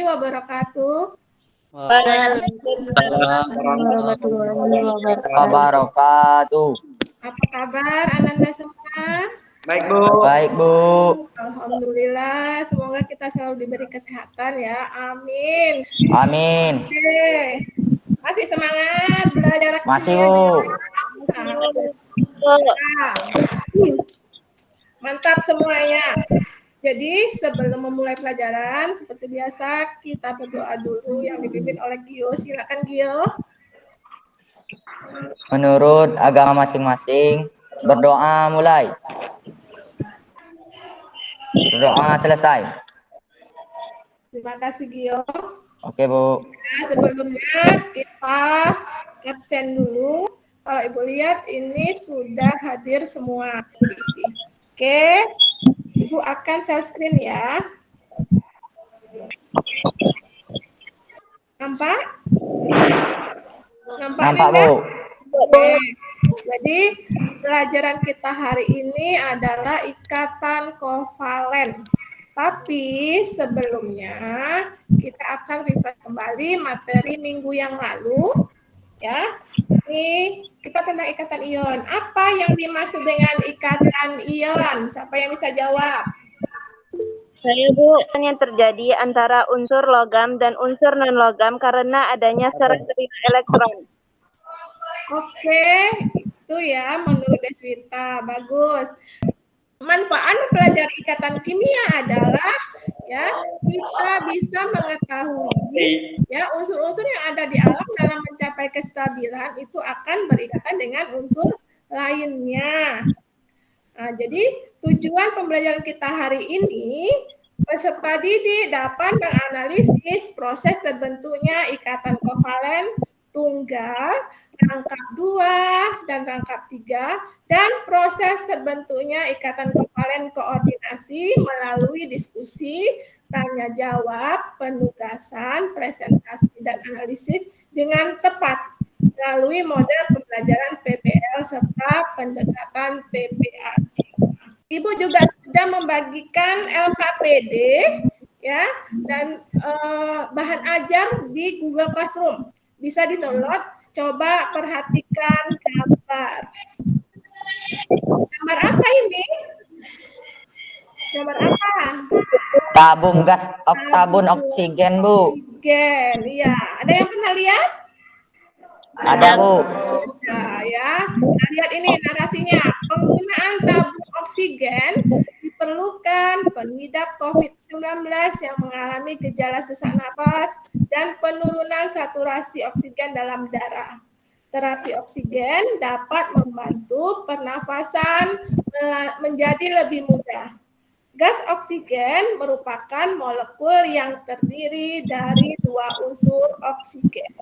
wabarakatuh. Waalaikumsalam warahmatullahi wabarakatuh. Apa kabar Ananda semua? Baik, Bu. Baik, Bu. Alhamdulillah, semoga kita selalu diberi kesehatan ya. Amin. Amin. Oke. Masih semangat belajar Masih, kimia? Bu. Mantap semuanya. Jadi sebelum memulai pelajaran, seperti biasa kita berdoa dulu yang dipimpin oleh Gio. Silakan Gio. Menurut agama masing-masing, berdoa mulai. Berdoa selesai. Terima kasih Gio. Oke, Bu. Nah, sebelumnya kita absen dulu. Kalau Ibu lihat ini sudah hadir semua diisi. Oke, Ibu akan share screen ya. Nampak? Nampak, Bu. Oke. Jadi pelajaran kita hari ini adalah ikatan kovalen. Tapi sebelumnya kita akan refresh kembali materi minggu yang lalu. Ya, ini kita tentang ikatan ion. Apa yang dimaksud dengan ikatan ion? Siapa yang bisa jawab? Saya, Bu, yang terjadi antara unsur logam dan unsur non-logam karena adanya seret elektron. Oke, itu ya menurut Deswita. Bagus. Manfaat mempelajari ikatan kimia adalah ya kita bisa mengetahui ya unsur-unsur yang ada di alam dalam mencapai kestabilan itu akan berikatan dengan unsur lainnya. Nah, jadi tujuan pembelajaran kita hari ini peserta didik dapat menganalisis proses terbentuknya ikatan kovalen tunggal, rangkap 2 dan rangkap 3, dan proses terbentuknya ikatan kovalen koordinasi melalui diskusi, tanya jawab, penugasan, presentasi, dan analisis dengan tepat melalui model pembelajaran PBL serta pendekatan TPAC. Ibu juga sudah membagikan LKPD ya dan bahan ajar di Google Classroom. Bisa di-download, coba perhatikan gambar. Gambar apa ini? Gambar apa? Tabung gas tabung oksigen, Bu. Oksigen, iya. Ada yang pernah lihat? Ada, Bu. Nah, ya. Nah, lihat ini narasinya. Penggunaan tabung oksigen diperlukan pengidap COVID-19 yang mengalami gejala sesak napas dan penurunan saturasi oksigen dalam darah. Terapi oksigen dapat membantu pernafasan menjadi lebih mudah. Gas oksigen merupakan molekul yang terdiri dari 2 unsur oksigen.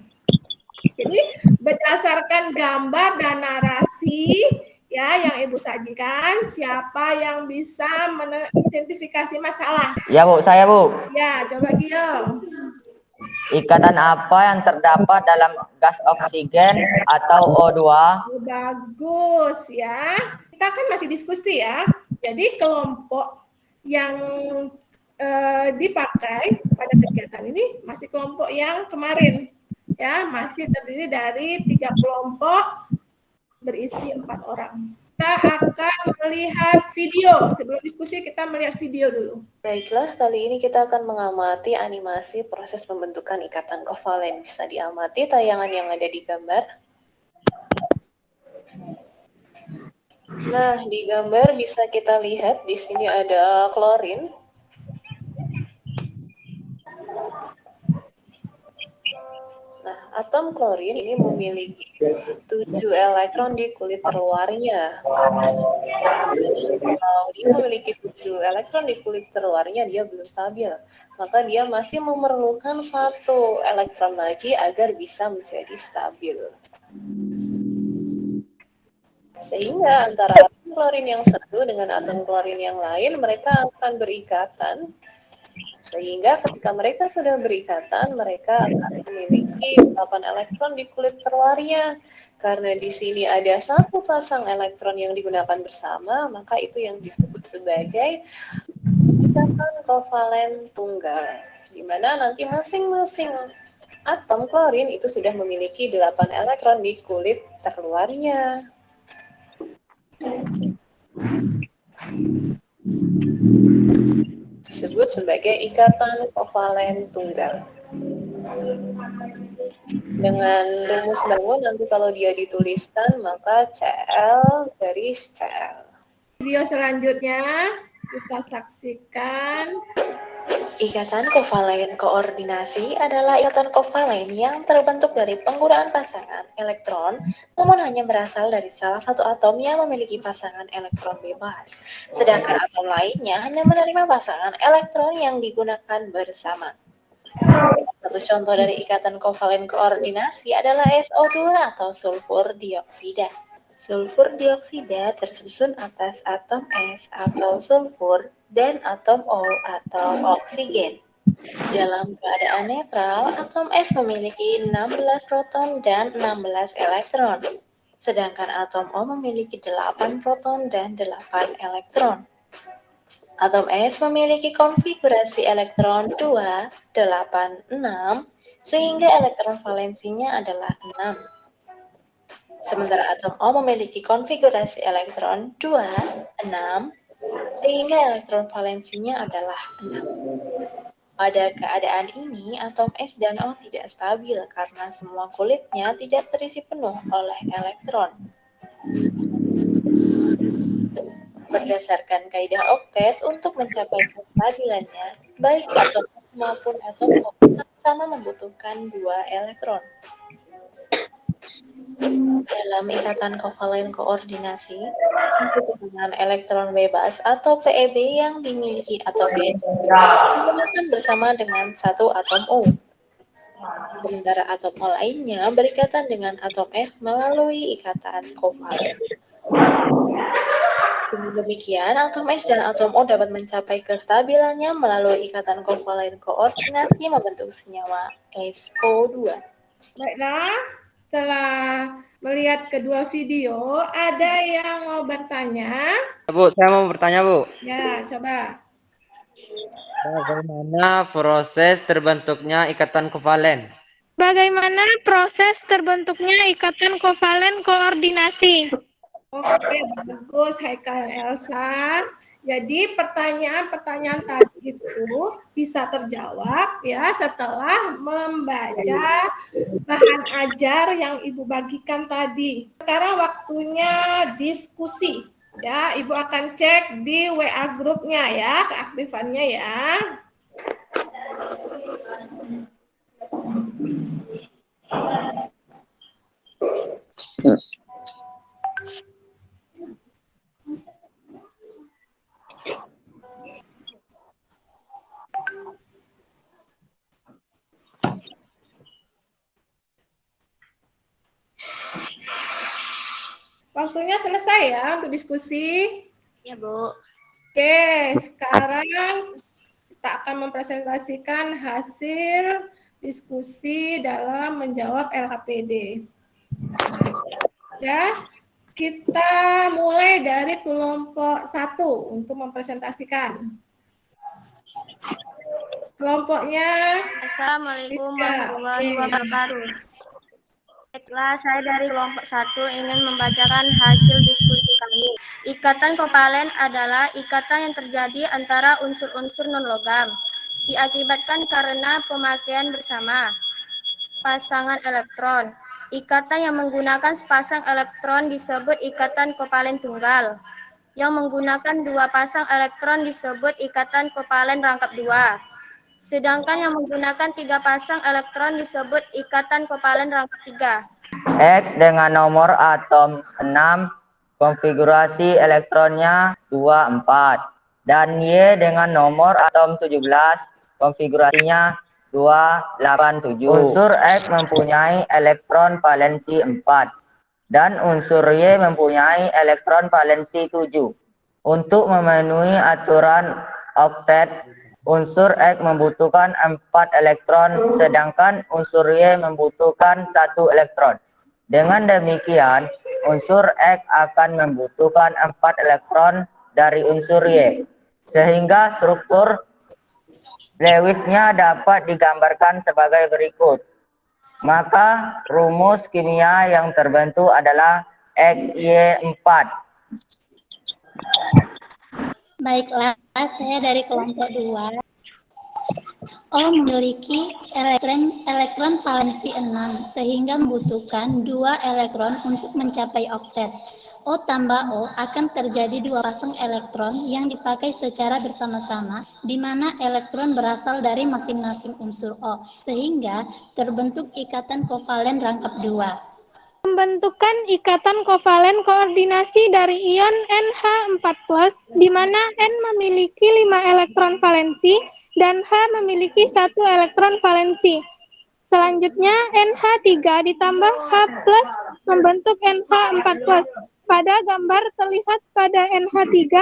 Jadi berdasarkan gambar dan narasi ya yang Ibu sajikan, siapa yang bisa mengidentifikasi masalah? Ya, Bu, saya, Bu. Ya, coba Gio. Ikatan apa yang terdapat dalam gas oksigen atau O2? Bagus ya. Kita kan masih diskusi ya. Jadi kelompok yang dipakai pada kegiatan ini masih kelompok yang kemarin. Ya, masih terdiri dari 3 kelompok berisi 4 orang. Kita akan melihat video. Sebelum diskusi kita melihat video dulu. Baiklah, kali ini kita akan mengamati animasi proses pembentukan ikatan kovalen. Bisa diamati tayangan yang ada di gambar. Nah, di gambar bisa kita lihat di sini ada klorin. Nah, atom klorin ini memiliki 7 elektron di kulit terluarnya. Kalau dia memiliki 7 elektron di kulit terluarnya, dia belum stabil. Maka dia masih memerlukan 1 elektron lagi agar bisa menjadi stabil. Sehingga antara atom klorin yang satu dengan atom klorin yang lain, mereka akan berikatan. Sehingga ketika mereka sudah berikatan, mereka akan memiliki 8 elektron di kulit terluarnya. Karena di sini ada 1 pasang elektron yang digunakan bersama, maka itu yang disebut sebagai ikatan kovalen tunggal. Di di mana nanti masing-masing atom klorin itu sudah memiliki 8 elektron di kulit terluarnya. Disebut sebagai ikatan kovalen tunggal. Dengan rumus bangun nanti kalau dia dituliskan maka Cl garis Cl. Video selanjutnya kita saksikan. Ikatan kovalen koordinasi adalah ikatan kovalen yang terbentuk dari penggunaan pasangan elektron, namun hanya berasal dari salah satu atom yang memiliki pasangan elektron bebas, sedangkan atom lainnya hanya menerima pasangan elektron yang digunakan bersama. Satu contoh dari ikatan kovalen koordinasi adalah SO2 atau sulfur dioksida. Sulfur dioksida tersusun atas atom S atau sulfur dan atom O atau oksigen. Dalam keadaan netral, atom S memiliki 16 proton dan 16 elektron, sedangkan atom O memiliki 8 proton dan 8 elektron. Atom S memiliki konfigurasi elektron 2, 8, 6, sehingga elektron valensinya adalah 6. Sementara atom O memiliki konfigurasi elektron 2, 6, sehingga elektron valensinya adalah 6. Pada keadaan ini, atom S dan O tidak stabil karena semua kulitnya tidak terisi penuh oleh elektron. Berdasarkan kaidah oktet, untuk mencapai kestabilannya, baik atom S maupun atom O sama membutuhkan 2 elektron. Dalam ikatan kovalen koordinasi, hubungan elektron bebas atau PeB yang dimiliki atom S digunakan bersama dengan satu atom O. Sementara atom O lainnya berikatan dengan atom S melalui ikatan kovalen. Dengan demikian, atom S dan atom O dapat mencapai kestabilannya melalui ikatan kovalen koordinasi membentuk senyawa SO2. Baiklah, setelah melihat kedua video, ada yang mau bertanya? Bu, saya mau bertanya, Bu. Ya, coba. Bagaimana proses terbentuknya ikatan kovalen? Bagaimana proses terbentuknya ikatan kovalen koordinasi? Oke, bagus Haikal dan Elsa. Jadi pertanyaan-pertanyaan tadi itu bisa terjawab ya setelah membaca bahan ajar yang Ibu bagikan tadi. Sekarang waktunya diskusi. Ya, Ibu akan cek di WA grupnya ya, keaktifannya ya. Waktunya selesai ya untuk diskusi. Ya, Bu. Oke, sekarang kita akan mempresentasikan hasil diskusi dalam menjawab LKPD. Ya, kita mulai dari kelompok 1 untuk mempresentasikan. Kelompoknya Assalamualaikum Rizka. warahmatullahi Oke. wabarakatuh. Baiklah, saya dari kelompok 1 ingin membacakan hasil diskusi kami. Ikatan kovalen adalah ikatan yang terjadi antara unsur-unsur non-logam, diakibatkan karena pemakaian bersama pasangan elektron. Ikatan yang menggunakan sepasang elektron disebut ikatan kovalen tunggal. Yang menggunakan 2 pasang elektron disebut ikatan kovalen rangkap 2. Sedangkan yang menggunakan 3 pasang elektron disebut ikatan kovalen rangkap 3. X dengan nomor atom 6, konfigurasi elektronnya 2, 4. Dan Y dengan nomor atom 17, konfigurasinya 2, 8, 7. Unsur X mempunyai elektron valensi 4. Dan unsur Y mempunyai elektron valensi 7. Untuk memenuhi aturan oktet, unsur X membutuhkan 4 elektron, sedangkan unsur Y membutuhkan 1 elektron. Dengan demikian, unsur X akan membutuhkan 4 elektron dari unsur Y, sehingga struktur Lewisnya dapat digambarkan sebagai berikut. Maka rumus kimia yang terbentuk adalah XY4. Baiklah, saya dari kelompok 2. O memiliki elektron valensi 6, sehingga membutuhkan 2 elektron untuk mencapai oktet. O tambah O akan terjadi 2 pasang elektron yang dipakai secara bersama-sama, di mana elektron berasal dari masing-masing unsur O, sehingga terbentuk ikatan kovalen rangkap 2. Pembentukan ikatan kovalen koordinasi dari ion NH4+, di mana N memiliki 5 elektron valensi dan H memiliki 1 elektron valensi. Selanjutnya, NH3 ditambah H+ membentuk NH4+. Pada gambar terlihat pada NH3,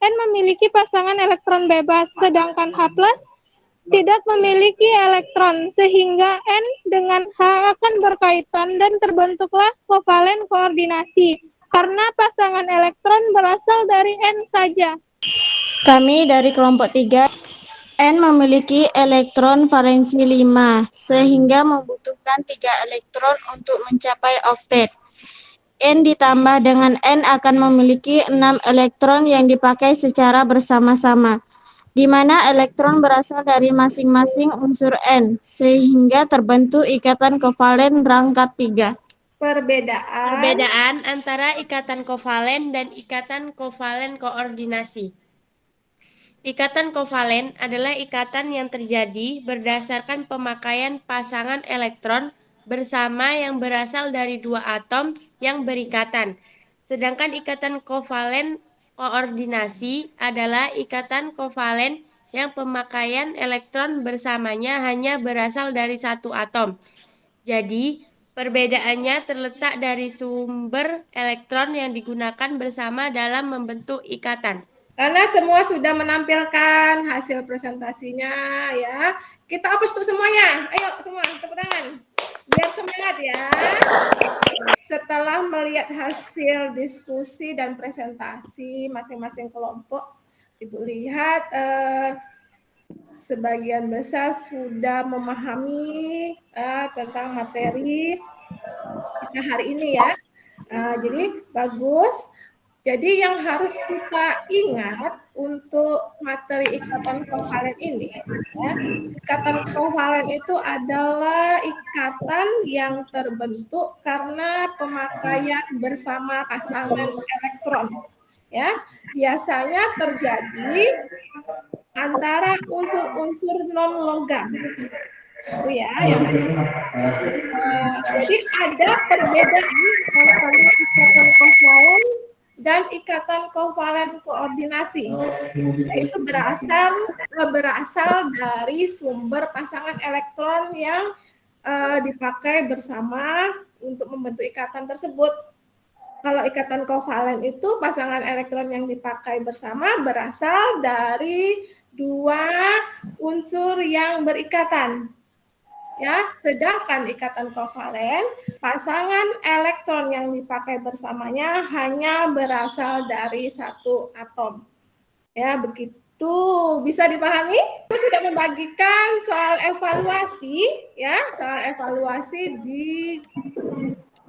N memiliki pasangan elektron bebas, sedangkan H+ tidak memiliki elektron, sehingga N dengan H akan berkaitan dan terbentuklah kovalen koordinasi, karena pasangan elektron berasal dari N saja. Kami dari kelompok 3, N memiliki elektron valensi 5, sehingga membutuhkan 3 elektron untuk mencapai oktet. N ditambah dengan N akan memiliki 6 elektron yang dipakai secara bersama-sama, di mana elektron berasal dari masing-masing unsur N, sehingga terbentuk ikatan kovalen rangkap 3. Perbedaan antara ikatan kovalen dan ikatan kovalen koordinasi. Ikatan kovalen adalah ikatan yang terjadi berdasarkan pemakaian pasangan elektron bersama yang berasal dari 2 atom yang berikatan. Sedangkan ikatan kovalen koordinasi adalah ikatan kovalen yang pemakaian elektron bersamanya hanya berasal dari 1 atom. Jadi, perbedaannya terletak dari sumber elektron yang digunakan bersama dalam membentuk ikatan. Karena semua sudah menampilkan hasil presentasinya ya. Kita hapus tuh semuanya. Ayo semua tepuk tangan. Biar semangat ya. Setelah melihat hasil diskusi dan presentasi masing-masing kelompok, Ibu lihat sebagian besar sudah memahami tentang materi kita hari ini ya. Jadi bagus. Jadi yang harus kita ingat untuk materi ikatan kovalen ini, ya, ikatan kovalen itu adalah ikatan yang terbentuk karena pemakaian bersama pasangan elektron. Ya, biasanya terjadi antara unsur-unsur non-logam. Itu ya, yang jadi ada perbedaan antara ikatan kovalen dan ikatan kovalen koordinasi, yaitu berasal dari sumber pasangan elektron yang dipakai bersama untuk membentuk ikatan tersebut. Kalau ikatan kovalen itu pasangan elektron yang dipakai bersama berasal dari 2 unsur yang berikatan. Ya, sedangkan ikatan kovalen, pasangan elektron yang dipakai bersamanya hanya berasal dari 1 atom. Ya, begitu. Bisa dipahami? Aku sudah membagikan soal evaluasi, ya, soal evaluasi di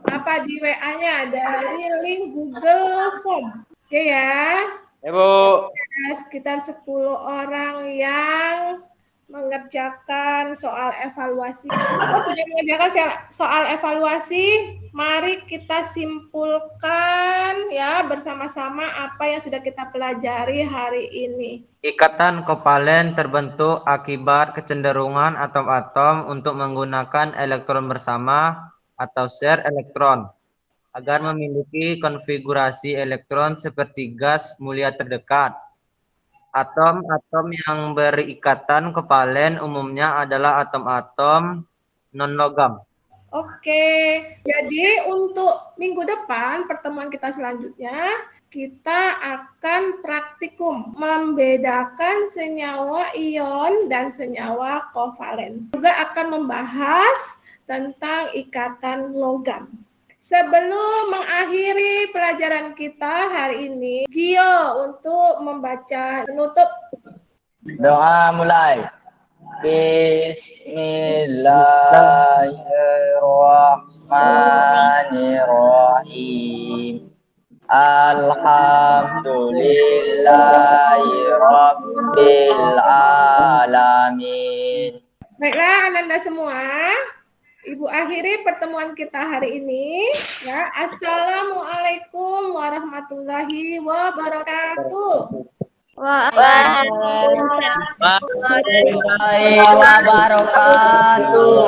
WA-nya dari link Google Form. Oke ya. Ibu. Sekitar 10 orang yang mengerjakan soal evaluasi. Apa sudah mengerjakan soal evaluasi? Mari kita simpulkan ya bersama-sama apa yang sudah kita pelajari hari ini. Ikatan kovalen terbentuk akibat kecenderungan atom-atom untuk menggunakan elektron bersama atau share elektron agar memiliki konfigurasi elektron seperti gas mulia terdekat. Atom-atom yang berikatan kovalen umumnya adalah atom-atom non-logam. Oke, jadi untuk minggu depan, pertemuan kita selanjutnya, kita akan praktikum membedakan senyawa ion dan senyawa kovalen. Juga akan membahas tentang ikatan logam. Sebelum mengakhiri pelajaran kita hari ini, Gio untuk membaca penutup. Doa mulai. Bismillahirrahmanirrahim. Alhamdulillahi Rabbil Alamin. Baiklah, Ananda semua. Ibu akhiri pertemuan kita hari ini. Ya, Assalamualaikum warahmatullahi wabarakatuh. Waalaikumsalam warahmatullahi wabarakatuh.